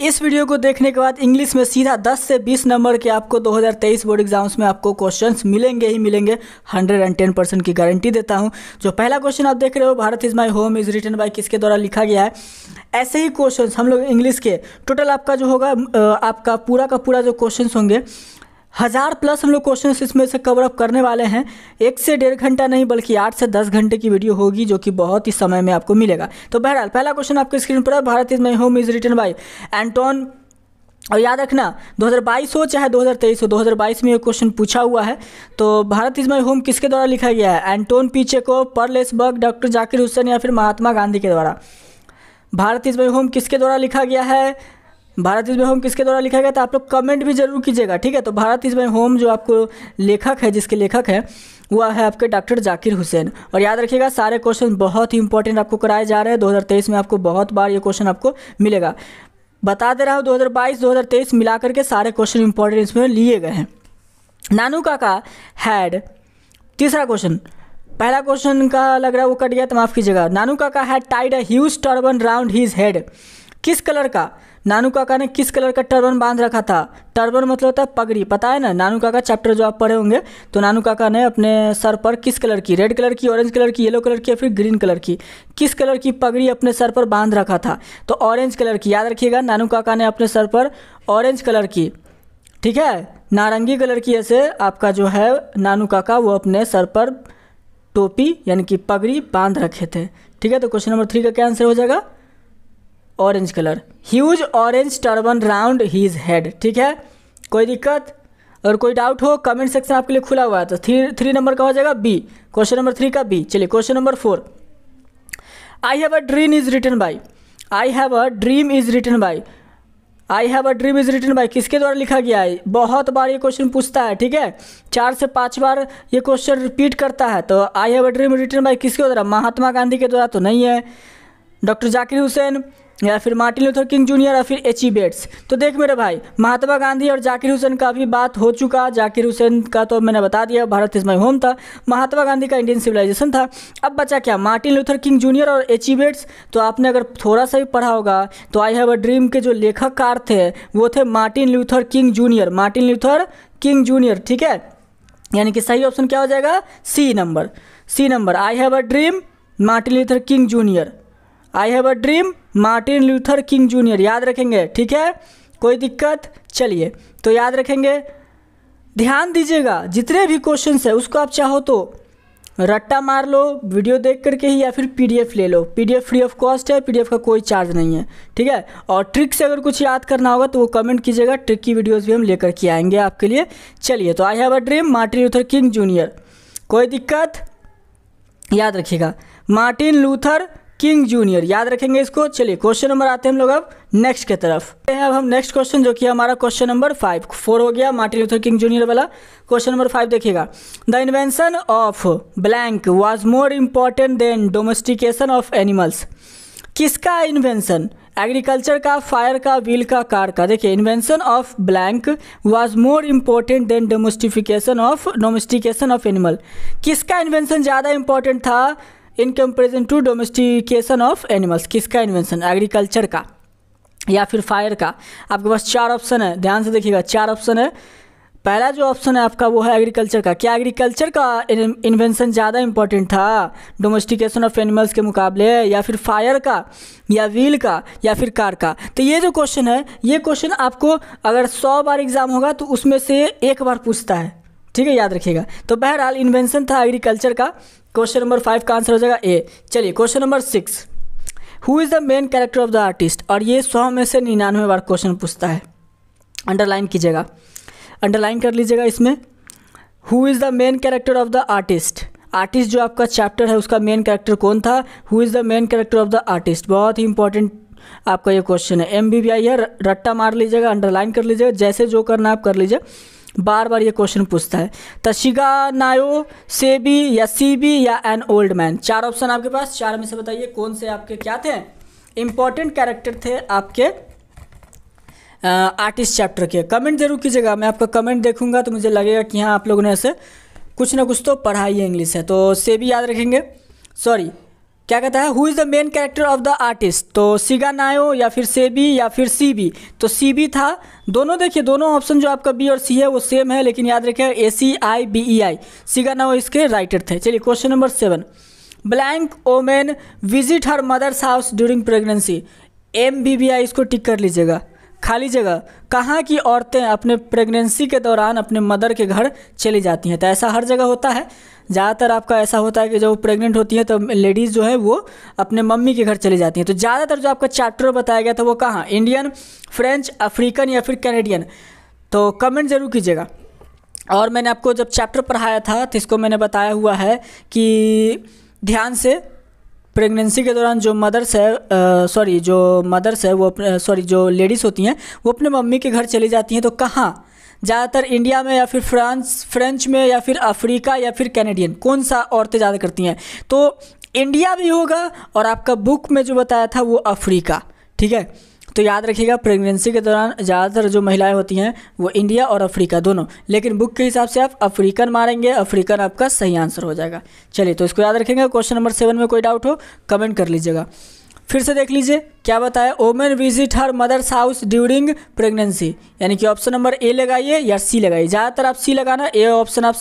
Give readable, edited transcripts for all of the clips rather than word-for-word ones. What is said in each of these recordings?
इस वीडियो को देखने के बाद इंग्लिश में सीधा 10 से 20 नंबर के आपको 2023 बोर्ड एग्जाम्स में आपको क्वेश्चंस मिलेंगे ही मिलेंगे। 110% की गारंटी देता हूं। जो पहला क्वेश्चन आप देख रहे हो, Bharat is my home is written by, किसके द्वारा लिखा गया है। ऐसे ही क्वेश्चंस हम लोग इंग्लिश के टोटल आपका जो होगा आपका पूरा का पूरा जो क्वेश्चंस होंगे 1000+ हम लोग क्वेश्चंस इसमें से कवर अप करने वाले हैं। 1 से 1.5 घंटा नहीं बल्कि 8 से 10 घंटे की वीडियो होगी, जो कि बहुत ही समय में आपको मिलेगा। तो बहरहाल पहला क्वेश्चन आपके स्क्रीन पर है, Bharat is my home is written by Anton. और याद रखना 2022 हो चाहे 2023 हो, 2022 में ये क्वेश्चन पूछा हुआ है। तो भारत इज़ माई होम किसके द्वारा लिखा गया है? एंटोन पी चेकोव, पर्ल एसबर्ग, डॉक्टर जाकिर हुसैन या फिर महात्मा गांधी के द्वारा। भारत इज़ माई होम किसके द्वारा लिखा गया है? भारत इज़ माई होम किसके द्वारा लिखा गया? तो आप लोग कमेंट भी जरूर कीजिएगा, ठीक है। तो भारत इज़ माई होम जो आपको लेखक है, जिसके लेखक है वह है आपके डॉक्टर जाकिर हुसैन। और याद रखिएगा सारे क्वेश्चन बहुत ही इंपॉर्टेंट आपको कराए जा रहे हैं। 2023 में आपको बहुत बार ये क्वेश्चन आपको मिलेगा। बता दे रहा हूँ 2022-2023 मिला करके सारे क्वेश्चन इंपॉर्टेंट इसमें लिए गए हैं। नानू काका हैड, तीसरा क्वेश्चन, पहला क्वेश्चन का लग रहा है वो कट गया तो माफ़ कीजिएगा। नानू काका had Tide a huge turban round his head, किस कलर का? नानू काका ने किस कलर का टर्बन बांध रखा था? टर्बन मतलब होता है पगड़ी, पता है ना। नानू काका चैप्टर जो आप पढ़े होंगे, तो नानू काका ने अपने सर पर किस कलर की, रेड कलर की, ऑरेंज कलर की, येलो कलर की या फिर ग्रीन कलर की, किस कलर की पगड़ी अपने सर पर बांध रखा था? तो ऑरेंज कलर की। याद रखिएगा नानू काका ने अपने सर पर ऑरेंज कलर की, ठीक है, नारंगी कलर की ऐसे आपका जो है नानू काका वो अपने सर पर टोपी यानी कि पगड़ी बांध रखे थे, ठीक है। तो क्वेश्चन नंबर 3 का क्या आंसर हो जाएगा? Orange colour. Huge orange turban round his head, ठीक है। कोई दिक्कत और कोई डाउट हो कमेंट सेक्शन आपके लिए खुला हुआ है। तो 3 नंबर का हो जाएगा बी, क्वेश्चन नंबर 3 का बी। चलिए question number 4, I have a dream is written by, I have a dream is written by, I have a dream is written by किसके द्वारा लिखा गया है? बहुत बार ये क्वेश्चन पूछता है, ठीक है, 4 से 5 बार ये क्वेश्चन रिपीट करता है। तो I have a dream written by किसके द्वारा? महात्मा गांधी के द्वारा तो नहीं है, डॉक्टर जाकिर हुसैन या फिर मार्टिन लूथर किंग जूनियर या फिर एच.ई. बेट्स। तो देख मेरे भाई, महात्मा गांधी और जाकिर हुसैन का भी बात हो चुका। जाकिर हुसैन का तो मैंने बता दिया, भारत इज़ माई होम था। महात्मा गांधी का इंडियन सिविलाइजेशन था। अब बचा क्या? मार्टिन लूथर किंग जूनियर और एच.ई. बेट्स। तो आपने अगर थोड़ा सा भी पढ़ा होगा तो आई हैव अ ड्रीम के जो लेखककार थे वो थे Martin Luther King Junior, Martin Luther King Junior, ठीक है। यानी कि सही ऑप्शन क्या हो जाएगा? C number, C number. I have a dream Martin Luther King Junior, I have a dream Martin Luther King Junior, याद रखेंगे, ठीक है। कोई दिक्कत? चलिए तो याद रखेंगे, ध्यान दीजिएगा जितने भी क्वेश्चंस है उसको आप चाहो तो रट्टा मार लो वीडियो देख करके ही, या फिर पीडीएफ ले लो। पीडीएफ फ्री ऑफ कॉस्ट है, पीडीएफ का कोई चार्ज नहीं है, ठीक है। और ट्रिक से अगर कुछ याद करना होगा तो वो कमेंट कीजिएगा, ट्रिक की वीडियोज़ भी हम लेकर के आएंगे आपके लिए। चलिए तो I have a dream Martin Luther King junior, कोई दिक्कत? याद रखिएगा मार्टिन लूथर किंग जूनियर, याद रखेंगे इसको। चलिए क्वेश्चन नंबर आते हैं हम लोग अब नेक्स्ट के तरफ। अब हम नेक्स्ट क्वेश्चन जो कि हमारा क्वेश्चन नंबर 4 हो गया, मार्टिन लूथर किंग जूनियर वाला। क्वेश्चन नंबर 5 देखिएगा, the invention of blank was more important than domestication of animals, किसका इन्वेंशन? एग्रीकल्चर का, फायर का, व्हील का, कार का। देखिए invention of blank was more important than domestication of animal, किसका invention ज़्यादा इंपॉर्टेंट था in comparison to domestication of animals? किसका इन्वेंशन? एग्रीकल्चर का या फिर फायर का? आपके पास 4 ऑप्शन है, ध्यान से देखिएगा 4 ऑप्शन है। पहला जो ऑप्शन है आपका वो है एग्रीकल्चर का। क्या एग्रीकल्चर का इन्वेंशन ज़्यादा इंपॉर्टेंट था डोमेस्टिकेशन ऑफ एनिमल्स के मुकाबले, या फिर फायर का, या व्हील का, या फिर कार का? तो ये जो क्वेश्चन है, ये क्वेश्चन आपको अगर 100 बार एग्जाम होगा तो उसमें से 1 बार पूछता है, ठीक है, याद रखिएगा। तो बहरहाल इन्वेंशन था एग्रीकल्चर का। क्वेश्चन नंबर 5 का आंसर हो जाएगा ए। चलिए question number 6, who is the main character of the artist? और ये 100 में से 99 बार क्वेश्चन पूछता है, अंडरलाइन कीजिएगा, अंडरलाइन कर लीजिएगा इसमें। Who is the main character of the artist? Artist जो आपका चैप्टर है उसका मेन कैरेक्टर कौन था? Who is the main character of the artist, बहुत ही इंपॉर्टेंट आपका ये क्वेश्चन है। MBBI है, रट्टा मार लीजिएगा, अंडरलाइन कर लीजिएगा, जैसे जो करना आप कर लीजिए, बार बार ये क्वेश्चन पूछता है। तशिगा नायो, सेबी या सीबी या एन ओल्ड मैन? 4 ऑप्शन आपके पास, 4 में से बताइए कौन से आपके क्या थे इंपॉर्टेंट कैरेक्टर थे आपके आर्टिस्ट चैप्टर के। कमेंट जरूर कीजिएगा, मैं आपका कमेंट देखूंगा तो मुझे लगेगा कि हाँ आप लोगों ने ऐसे कुछ ना कुछ तो पढ़ाई है इंग्लिश है। तो सेबी याद रखेंगे, सॉरी क्या कहता है, who is the main character of the artist, तो सिगानायो या फिर सेबी या फिर सीबी, तो सीबी था। दोनों देखिए, दोनों ऑप्शन जो आपका बी और सी है वो सेम है, लेकिन याद रखिए ACIBEI, सिगानायो इसके राइटर थे। चलिए question number 7, blank women visit her mother's house during pregnancy, MBBI इसको टिक कर लीजिएगा। खाली जगह, कहाँ की औरतें अपने प्रेगनेंसी के दौरान अपने मदर के घर चली जाती हैं, तो ऐसा हर जगह होता है। ज़्यादातर आपका ऐसा होता है कि जब प्रेग्नेंट होती हैं तो लेडीज़ जो है वो अपने मम्मी के घर चली जाती हैं। तो ज़्यादातर जो आपका चैप्टर बताया गया था वो कहाँ, इंडियन, फ्रेंच, अफ्रीकन या फिर कैनेडियन, तो कमेंट जरूर कीजिएगा। और मैंने आपको जब चैप्टर पढ़ाया था तो इसको मैंने बताया हुआ है कि ध्यान से प्रेगनेंसी के दौरान जो मदर्स है वो जो लेडीज़ होती हैं वो अपने मम्मी के घर चली जाती हैं, तो कहाँ, ज़्यादातर इंडिया में या फिर फ्रेंच में या फिर अफ्रीका या फिर कैनेडियन, कौन सा औरतें ज़्यादा करती हैं, तो इंडिया भी होगा और आपका बुक में जो बताया था वो अफ्रीका, ठीक है। तो याद रखिएगा प्रेगनेंसी के दौरान ज़्यादातर जो महिलाएं होती हैं वो इंडिया और अफ्रीका दोनों, लेकिन बुक के हिसाब से आप अफ्रीकन मारेंगे, अफ्रीकन आपका सही आंसर हो जाएगा। चलिए तो इसको याद रखेंगे। क्वेश्चन नंबर 7 में कोई डाउट हो कमेंट कर लीजिएगा। फिर से देख लीजिए क्या बताया, women visit her mother's house during pregnancy, यानी कि ऑप्शन नंबर ए लगाइए या सी लगाइए। ज़्यादातर आप सी लगाना, ए ऑप्शन आप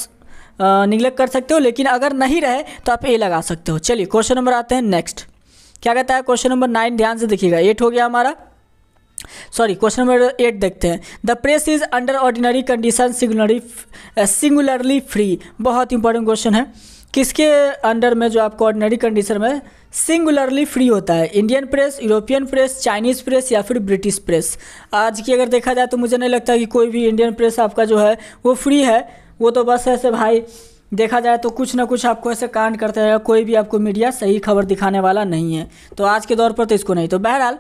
निगलेक्ट कर सकते हो, लेकिन अगर नहीं रहे तो आप ए लगा सकते हो। चलिए क्वेश्चन नंबर आते हैं नेक्स्ट। क्या कहता है क्वेश्चन नंबर 9, ध्यान से देखिएगा। 8 हो गया हमारा, क्वेश्चन नंबर 8 देखते हैं। The press is under ordinary condition singularly free, बहुत इंपॉर्टेंट क्वेश्चन है। किसके अंडर में जो आपको ऑर्डिनरी कंडीशन में सिंगुलरली फ्री होता है, Indian press, European press, Chinese press या फिर ब्रिटिश प्रेस। आज की अगर देखा जाए तो मुझे नहीं लगता कि कोई भी इंडियन प्रेस आपका जो है वो फ्री है, वो तो बस ऐसे भाई देखा जाए तो कुछ ना कुछ आपको ऐसे कांड करते रहेगा, कोई भी आपको मीडिया सही खबर दिखाने वाला नहीं है, तो आज के दौर पर तो इसको नहीं। तो बहरहाल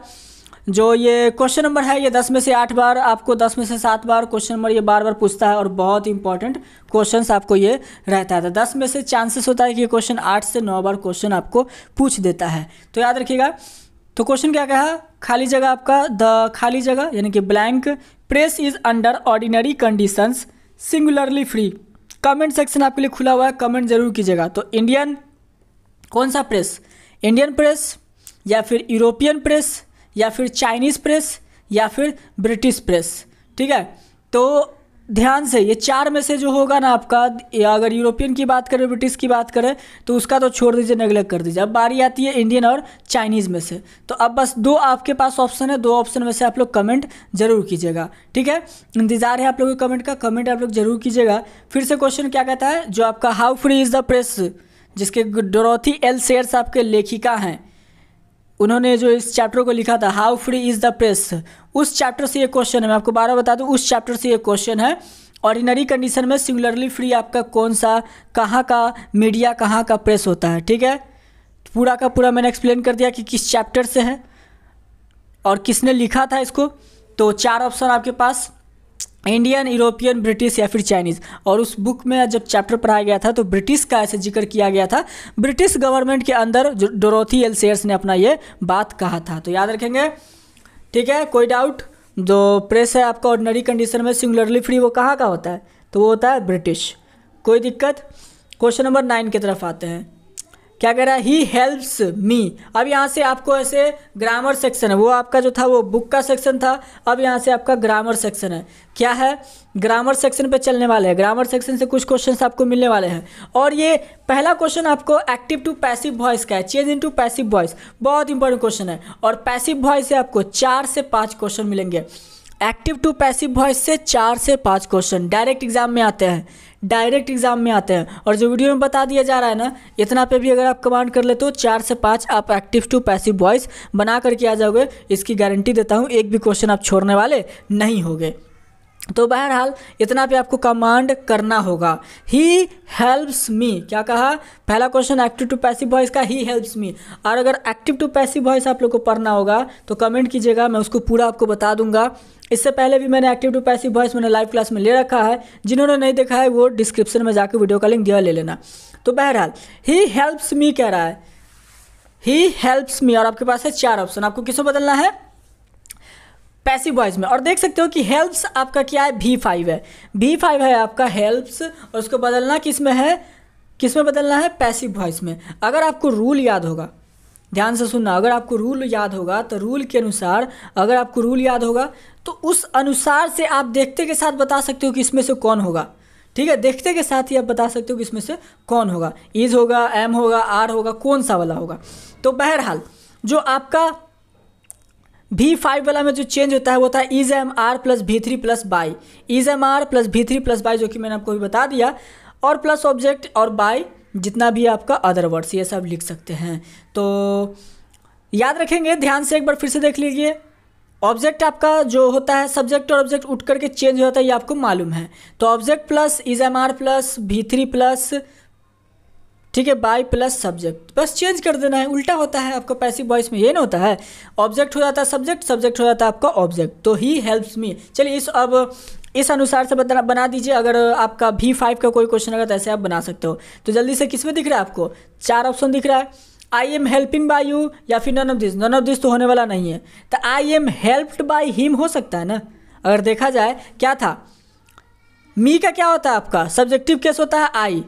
जो ये क्वेश्चन नंबर है ये 10 में से 8 बार, आपको 10 में से 7 बार क्वेश्चन नंबर ये बार बार पूछता है और बहुत इंपॉर्टेंट क्वेश्चंस आपको ये रहता है। तो 10 में से चांसेस होता है कि ये क्वेश्चन 8 से 9 बार क्वेश्चन आपको पूछ देता है, तो याद रखिएगा। तो क्वेश्चन क्या कहा, खाली जगह आपका द खाली जगह यानी कि blank press is under ordinary conditions singularly free. Comment section आपके लिए खुला हुआ है, कमेंट जरूर कीजिएगा। तो इंडियन कौन सा प्रेस, इंडियन प्रेस या फिर यूरोपियन प्रेस या फिर चाइनीज़ प्रेस या फिर ब्रिटिश प्रेस, ठीक है। तो ध्यान से ये 4 में से जो होगा ना आपका, अगर यूरोपियन की बात करें, ब्रिटिश की बात करें तो उसका तो छोड़ दीजिए, नेगलेक्ट कर दीजिए। अब बारी आती है इंडियन और चाइनीज़ में से, तो अब बस 2 आपके पास ऑप्शन है, 2 ऑप्शन में से आप लोग कमेंट जरूर कीजिएगा, ठीक है। इंतजार है आप लोगों के कमेंट का, कमेंट आप लोग जरूर कीजिएगा। फिर से क्वेश्चन क्या कहता है, जो आपका how free is the press, जिसके डोरोथी एल सेयर्स आपके लेखिका हैं, उन्होंने जो इस चैप्टर को लिखा था how free is the press, उस चैप्टर से ये क्वेश्चन है। मैं आपको 12 बता दूं, उस चैप्टर से ये क्वेश्चन है। ऑर्डिनरी कंडीशन में सिंगुलरली फ्री आपका कौन सा, कहाँ का मीडिया, कहाँ का प्रेस होता है, ठीक है। पूरा का पूरा मैंने एक्सप्लेन कर दिया कि किस चैप्टर से है और किसने लिखा था इसको। तो 4 ऑप्शन आपके पास, इंडियन, यूरोपियन, ब्रिटिश या फिर चाइनीज़। और उस बुक में जब चैप्टर पढ़ाया गया था तो ब्रिटिश का ऐसे जिक्र किया गया था, ब्रिटिश गवर्नमेंट के अंदर जो डोरोथी एल सेयर्स ने अपना ये बात कहा था, तो याद रखेंगे, ठीक है। कोई डाउट, जो प्रेस है आपका ऑर्डिनरी कंडीशन में सिंगुलरली फ्री, वो कहाँ का होता है, तो वो होता है ब्रिटिश। कोई दिक्कत। क्वेश्चन नंबर 9 की तरफ आते हैं। क्या कह रहा है, ही हेल्प्स मी। अब यहाँ से आपको ऐसे ग्रामर सेक्शन है, वो आपका जो था वो बुक का सेक्शन था, अब यहाँ से आपका ग्रामर सेक्शन है। क्या है, ग्रामर सेक्शन पे चलने वाले हैं, ग्रामर सेक्शन से कुछ क्वेश्चंस आपको मिलने वाले हैं। और ये पहला क्वेश्चन आपको एक्टिव टू पैसिव वॉइस का है, चेंज इनटू पैसिव वॉइस, बहुत इंपॉर्टेंट क्वेश्चन है। और पैसिव वॉइस से आपको 4 से 5 क्वेश्चन मिलेंगे। एक्टिव टू पैसिव वॉइस से 4 से 5 क्वेश्चन डायरेक्ट एग्जाम में आते हैं, डायरेक्ट एग्जाम में आते हैं। और जो वीडियो में बता दिया जा रहा है ना, इतना पे भी अगर आप कमांड कर ले तो 4 से 5 आप एक्टिव टू पैसिव वॉइस बना करके आ जाओगे, इसकी गारंटी देता हूँ। एक भी क्वेश्चन आप छोड़ने वाले नहीं होगे। तो बहरहाल इतना पे आपको कमांड करना होगा, ही हेल्प्स मी। क्या कहा, पहला question active to passive voice का, ही हेल्प्स मी। और अगर एक्टिव टू पैसिव वॉइस आप लोग को पढ़ना होगा तो कमेंट कीजिएगा, मैं उसको पूरा आपको बता दूंगा। इससे पहले भी मैंने एक्टिव टू पैसिव वॉइस मैंने लाइव क्लास में ले रखा है, जिन्होंने नहीं देखा है वो डिस्क्रिप्शन में जाकर वीडियो का लिंक दिया ले लेना। तो बहरहाल ही हेल्प्स मी कह रहा है, ही हेल्प्स मी, और आपके पास है 4 ऑप्शन, आपको किसको बदलना है, पैसिव वॉइस में। और देख सकते हो कि हेल्प्स आपका क्या है, V5 है, V5 है आपका हेल्प्स, और उसको बदलना किस में है, किस में बदलना है, पैसिव वॉइस में। अगर आपको रूल याद होगा, ध्यान से सुनना, अगर आपको रूल याद होगा तो रूल के अनुसार, अगर आपको रूल याद होगा तो उस अनुसार से आप देखते के साथ बता सकते हो कि इसमें से कौन होगा। ठीक है, देखते के साथ ही आप बता सकते हो कि इसमें से कौन होगा, इज होगा, एम होगा, आर होगा, कौन सा वाला होगा। तो बहरहाल जो आपका V5 वाला में जो चेंज होता है वो होता है is am are plus V3 plus by, is am are plus V3 plus by, जो कि मैंने आपको भी बता दिया, और प्लस ऑब्जेक्ट और बाई जितना भी आपका अदर वर्ड्स, ये सब लिख सकते हैं। तो याद रखेंगे, ध्यान से एक बार फिर से देख लीजिए। ऑब्जेक्ट आपका जो होता है, सब्जेक्ट और ऑब्जेक्ट उठ करके चेंज होता है, ये आपको मालूम है। तो object plus is am are plus V3 प्लस, ठीक है, बाई प्लस सब्जेक्ट, बस चेंज कर देना है। उल्टा होता है आपका पैसिव वॉइस में, ये ना होता है, ऑब्जेक्ट हो जाता है सब्जेक्ट, सब्जेक्ट हो जाता है आपका ऑब्जेक्ट। तो ही हेल्प्स मी। चलिए अब इस अनुसार से बना दीजिए। अगर आपका V5 का कोई क्वेश्चन अगर ऐसे आप बना सकते हो तो जल्दी से किसमें दिख रहा है आपको, 4 ऑप्शन दिख रहा है, I am helping by you या फिर none of this. None of this तो होने वाला नहीं है, तो I am helped by him हो सकता है ना। अगर देखा जाए क्या था, मी का क्या होता है आपका सब्जेक्टिव केस होता है आई,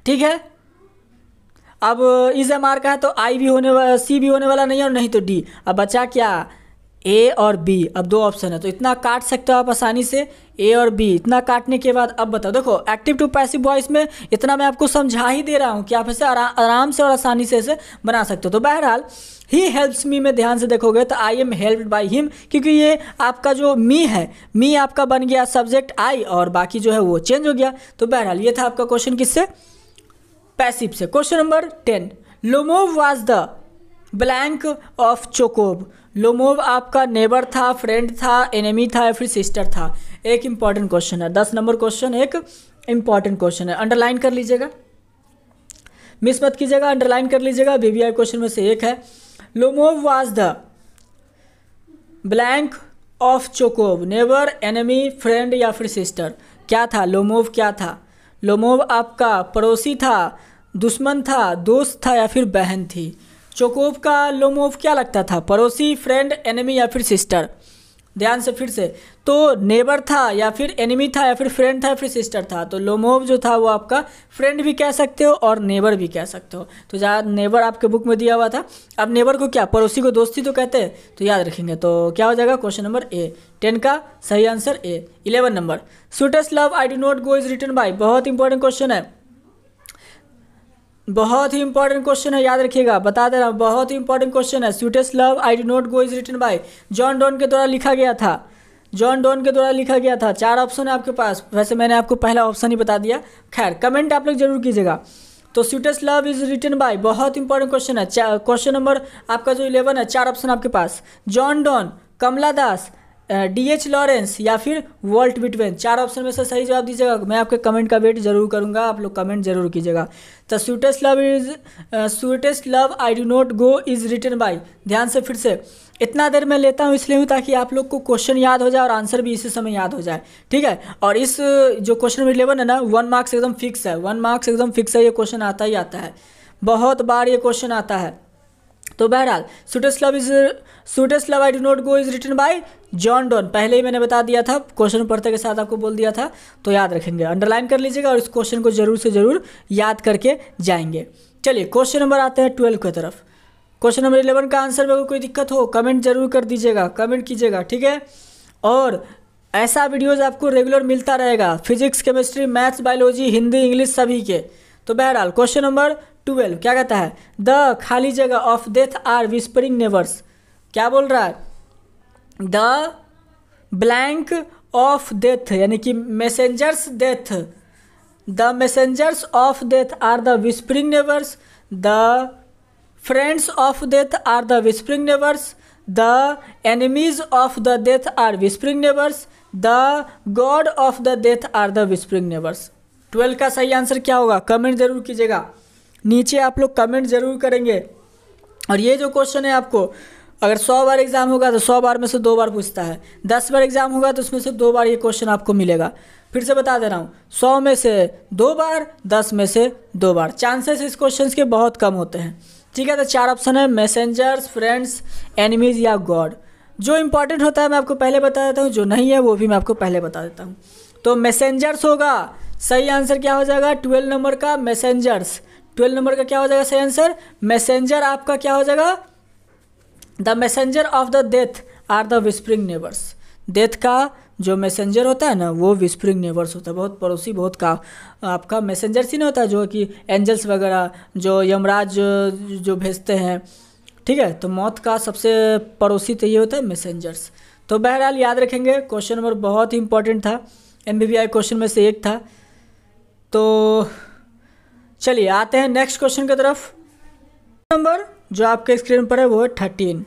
ठीक है। अब इज एम आर का है तो आई भी होने वाला, सी भी होने वाला नहीं है और नहीं तो डी। अब बचा क्या, ए और बी। अब 2 ऑप्शन है तो इतना काट सकते हो आप आसानी से, ए और बी। इतना काटने के बाद अब बताओ, देखो एक्टिव टू पैसिव वॉइस में इतना मैं आपको समझा ही दे रहा हूँ कि आप इसे आराम से और आसानी से इसे बना सकते हो। तो बहरहाल ही हेल्प्स मी में ध्यान से देखोगे तो I am helped by him, क्योंकि ये आपका जो मी है, मी आपका बन गया सब्जेक्ट आई और बाकी जो है वो चेंज हो गया। तो बहरहाल ये था आपका क्वेश्चन किससे, पैसिव से। Question number 10, Lomov was the blank of चोकोब। लोमोव आपका नेबर था, फ्रेंड था, एनिमी था या फिर सिस्टर था। एक इंपॉर्टेंट क्वेश्चन है, 10 नंबर क्वेश्चन, एक इंपॉर्टेंट क्वेश्चन है, अंडरलाइन कर लीजिएगा, मिस मत कीजिएगा, अंडरलाइन कर लीजिएगा। VVI क्वेश्चन में से एक है, Lomov was the blank of चोकोब, नेबर, एनिमी, फ्रेंड या फिर सिस्टर। क्या था लोमोव, क्या था लोमोव आपका पड़ोसी था, दुश्मन था, दोस्त था या फिर बहन थी। चोकोब का लोमोव क्या लगता था, पड़ोसी, फ्रेंड, एनिमी या फिर सिस्टर। ध्यान से फिर से, तो नेबर था या फिर एनिमी था या फिर फ्रेंड था या फिर सिस्टर था। तो लोमोव जो था वो आपका फ्रेंड भी कह सकते हो और नेबर भी कह सकते हो। तो जहाँ नेबर आपके बुक में दिया हुआ था, अब नेबर को क्या, पड़ोसी को दोस्ती तो कहते हैं, तो याद रखेंगे। तो क्या हो जाएगा क्वेश्चन नंबर ए, 10 का सही answer A. 11 number, sweetest love I do not go is written by. बहुत इंपॉर्टेंट क्वेश्चन है, बहुत ही इंपॉर्टेंट क्वेश्चन है, याद रखिएगा, बता दे रहा हूँ, बहुत ही इंपॉर्टेंट क्वेश्चन है। Sweetest love I do not go is written by John Donne के द्वारा लिखा गया था, जॉन डॉन के द्वारा लिखा गया था। 4 ऑप्शन है आपके पास, वैसे मैंने आपको पहला ऑप्शन ही बता दिया, खैर कमेंट आप लोग जरूर कीजिएगा। तो sweetest love is written by, बहुत इंपॉर्टेंट क्वेश्चन है। क्वेश्चन नंबर आपका जो 11 है, 4 ऑप्शन आपके पास, John Donne, Kamala Das, DH Lawrence या फिर वॉल्ट विटमेन। 4 ऑप्शन में से सही जवाब दीजिएगा। मैं आपके कमेंट का वेट जरूर करूंगा, आप लोग कमेंट जरूर कीजिएगा। तो sweetest love I do not go is written by. ध्यान से फिर से, इतना देर मैं लेता हूँ इसलिए हूँ ताकि आप लोग को क्वेश्चन याद हो जाए और आंसर भी इसी समय याद हो जाए, ठीक है। और इस जो क्वेश्चन नंबर 11 है ना, 1 मार्क्स एकदम फिक्स है, 1 मार्क्स एकदम फिक्स है। ये क्वेश्चन आता ही आता है, बहुत बार ये क्वेश्चन आता है। तो बहरहाल sweetest love I do not go is written by John Donne, पहले ही मैंने बता दिया था, क्वेश्चन पढ़ते के साथ आपको बोल दिया था, तो याद रखेंगे, अंडरलाइन कर लीजिएगा और इस क्वेश्चन को जरूर से जरूर याद करके जाएंगे। चलिए क्वेश्चन नंबर आते हैं 12 की तरफ। क्वेश्चन नंबर 11 का आंसर में कोई दिक्कत हो कमेंट जरूर कर दीजिएगा, कमेंट कीजिएगा, ठीक है। और ऐसा वीडियोज़ आपको रेगुलर मिलता रहेगा, physics, chemistry, maths, biology, Hindi, English सभी के। तो बहरहाल क्वेश्चन नंबर 12 क्या कहता है, द खाली जगह of death are whispering neighbours. क्या बोल रहा है, द ब्लैंक ऑफ डेथ यानी कि messengers death, the messengers of death are the whispering neighbours, the friends of death are the whispering neighbours, the enemies of the death are whispering neighbours, the god of the death are the whispering neighbours. 12 का सही answer क्या होगा, comment जरूर कीजिएगा, नीचे आप लोग comment जरूर करेंगे। और ये जो क्वेश्चन है आपको अगर 100 बार एग्जाम होगा तो 100 बार में से 2 बार पूछता है, 10 बार एग्जाम होगा तो उसमें से 2 बार ये क्वेश्चन आपको मिलेगा। फिर से बता दे रहा हूँ, 100 में से 2 बार, 10 में से 2 बार, चांसेस इस क्वेश्चन के बहुत कम होते हैं, ठीक है। तो 4 ऑप्शन है, मैसेंजर्स, फ्रेंड्स, एनिमीज या गॉड। जो इंपॉर्टेंट होता है मैं आपको पहले बता देता हूँ, जो नहीं है वो भी मैं आपको पहले बता देता हूँ। तो मैसेंजर्स होगा, सही आंसर क्या हो जाएगा 12 नंबर का मैसेंजर्स, 12 नंबर का क्या हो जाएगा सही आंसर? मैसेंजर आपका क्या हो जाएगा? The messenger of the death are the whispering neighbours. Death का जो मैसेंजर होता है ना वो विस्परिंग नेबर्स होता है, बहुत पड़ोसी, बहुत का आपका मैसेंजर सी नहीं होता जो कि एंजल्स वगैरह जो यमराज जो भेजते हैं, ठीक है। तो मौत का सबसे पड़ोसी तो ये होता है मैसेंजर्स। तो बहरहाल याद रखेंगे, क्वेश्चन नंबर बहुत ही इंपॉर्टेंट था, MBBI क्वेश्चन में से एक था। तो चलिए आते हैं नेक्स्ट क्वेश्चन की तरफ। नंबर जो आपके स्क्रीन पर है वो है 13।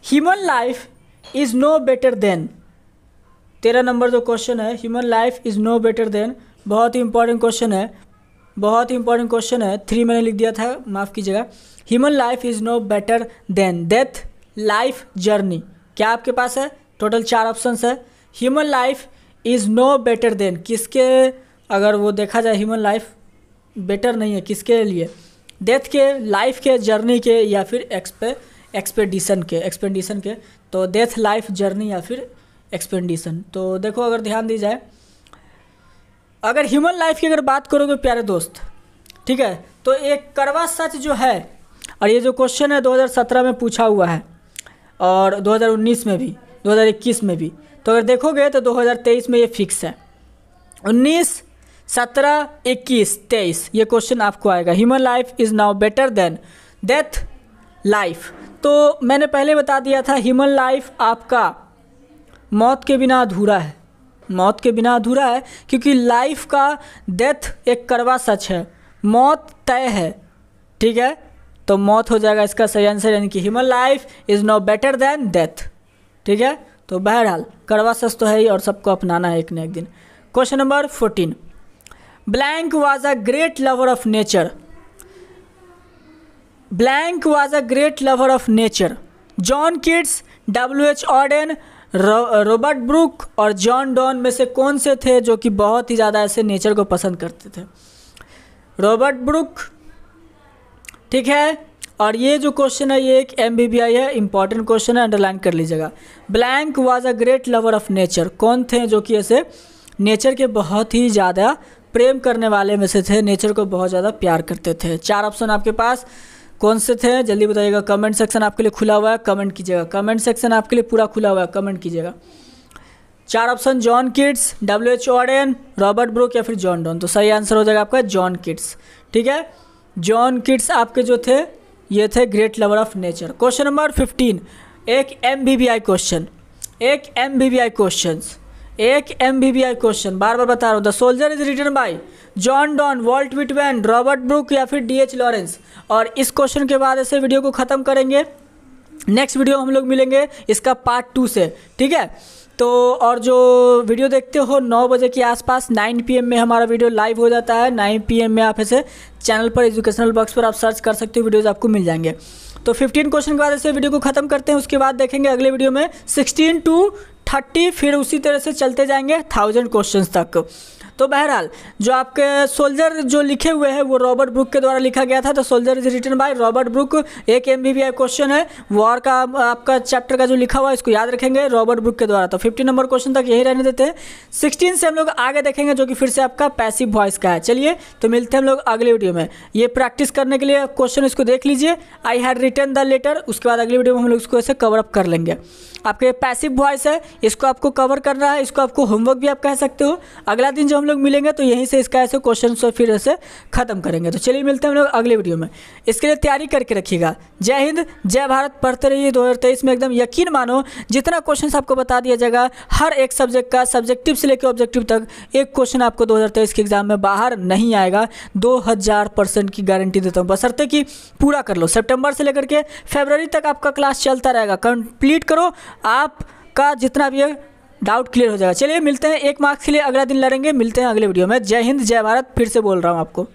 Human life is no better than. 13 number जो क्वेश्चन है, human life is no better than, बहुत ही इंपॉर्टेंट क्वेश्चन है, बहुत ही इंपॉर्टेंट क्वेश्चन है। 3 मैंने लिख दिया था, माफ़ कीजिएगा। Human life is no better than death, life, journey. क्या आपके पास है? टोटल 4 ऑप्शंस है। Human life is no better than, किसके अगर वो देखा जाए ह्यूमन लाइफ बेटर नहीं है किसके लिए? डेथ के, लाइफ के, जर्नी के, या फिर एक्सपेडिशन के। तो डेथ, लाइफ, जर्नी या फिर एक्सपेडिशन। तो देखो अगर ध्यान दी जाए, अगर ह्यूमन लाइफ की अगर बात करोगे प्यारे दोस्त, ठीक है, तो एक कड़वा सच जो है, और ये जो क्वेश्चन है 2017 में पूछा हुआ है और 2019 में भी, 2021 में भी। तो अगर देखोगे तो 2023 में ये फिक्स है। 19, 17, 21, 23 ये क्वेश्चन आपको आएगा। Human life is now better than death, life. तो मैंने पहले बता दिया था ह्यूमन लाइफ आपका मौत के बिना अधूरा है, मौत के बिना अधूरा है, क्योंकि लाइफ का डेथ एक कड़वा सच है, मौत तय है, ठीक है। तो मौत हो जाएगा इसका सही आंसर, यानी कि human life is now better than death, ठीक है। तो बहरहाल कड़वा सच तो है ही और सबको अपनाना है एक न एक दिन। Question number 14। Blank was a great lover of nature. Blank was a great lover of nature. John Keats, W.H. Auden, Robert Brooke और जॉन डॉन में से कौन से थे जो कि बहुत ही ज़्यादा ऐसे नेचर को पसंद करते थे? रॉबर्ट ब्रूक, ठीक है। और ये जो क्वेश्चन है ये एक MBBI है, इंपॉर्टेंट क्वेश्चन है, अंडरलाइन कर लीजिएगा। Blank was a great lover of nature, कौन थे जो कि ऐसे नेचर के बहुत ही ज़्यादा प्रेम करने वाले में से थे, नेचर को बहुत ज़्यादा प्यार करते थे? 4 ऑप्शन आपके पास, कौन से थे जल्दी बताइएगा। कमेंट सेक्शन आपके लिए खुला हुआ है, कमेंट कीजिएगा। कमेंट सेक्शन आपके लिए पूरा खुला हुआ है, कमेंट कीजिएगा। 4 option, John Keats, W.H. Auden, Robert Brooke या फिर जॉन डॉन। तो सही आंसर हो जाएगा आपका जॉन किट्स, ठीक है। जॉन किट्स आपके जो थे ये थे great lover of nature. Question number 15, एक MBBI क्वेश्चन, एक MBBI क्वेश्चन, बार बार बता रहा हूँ। The soldier is written by John Donne, Walt Whitman, Robert Brooke या फिर D.H. लॉरेंस। और इस क्वेश्चन के बाद ऐसे वीडियो को ख़त्म करेंगे। नेक्स्ट वीडियो हम लोग मिलेंगे इसका पार्ट 2 से, ठीक है। तो और जो वीडियो देखते हो 9 बजे के आसपास 9 PM में हमारा वीडियो लाइव हो जाता है। 9 PM में आप ऐसे चैनल पर एजुकेशनल बॉक्स पर आप सर्च कर सकते हो, वीडियोज़ आपको मिल जाएंगे। तो 15 क्वेश्चन के बाद ऐसे वीडियो को ख़त्म करते हैं, उसके बाद देखेंगे अगले वीडियो में 16 to 30, फिर उसी तरह से चलते जाएंगे 1000 क्वेश्चन तक। तो बहरहाल जो आपके सोल्जर जो लिखे हुए हैं वो रॉबर्ट ब्रूक के द्वारा लिखा गया था। तो soldier is written by Robert Brooke, एक MBBI क्वेश्चन है। वॉर का आपका चैप्टर का जो लिखा हुआ है इसको याद रखेंगे, रॉबर्ट ब्रूक के द्वारा। तो 15 नंबर क्वेश्चन तक यही रहने देते हैं। 16 से हम लोग आगे देखेंगे जो कि फिर से आपका पैसिव वॉइस का है। चलिए तो मिलते हैं हम लोग अगले वीडियो में। ये प्रैक्टिस करने के लिए क्वेश्चन इसको देख लीजिए, I had written the letter. उसके बाद अगले वीडियो में हम लोग इसको ऐसे कवर अप कर लेंगे। आपके पैसिव वॉइस है, इसको आपको कवर करना है, इसको आपको होमवर्क भी आप कह सकते हो। अगला दिन जब हम लोग मिलेंगे तो यहीं से इसका ऐसे क्वेश्चन से फिर ऐसे खत्म करेंगे। तो चलिए मिलते हैं हम लोग अगले वीडियो में। इसके लिए तैयारी करके रखिएगा। जय हिंद, जय भारत, पढ़ते रहिए। 2023 में एकदम यकीन मानो जितना क्वेश्चन आपको बता दिया जाएगा, हर एक सब्जेक्ट का सब्जेक्टिव से लेकर ऑब्जेक्टिव तक एक क्वेश्चन आपको 2023 के एग्जाम में बाहर नहीं आएगा। 2000% की गारंटी देता हूँ, बशर्ते कि पूरा कर लो। सितंबर से लेकर के फरवरी तक आपका क्लास चलता रहेगा, कंप्लीट करो, आपका जितना भी है डाउट क्लियर हो जाएगा। चलिए मिलते हैं 1 मार्क्स के लिए, अगला दिन लड़ेंगे। मिलते हैं अगले वीडियो में। जय हिंद, जय भारत, फिर से बोल रहा हूँ आपको।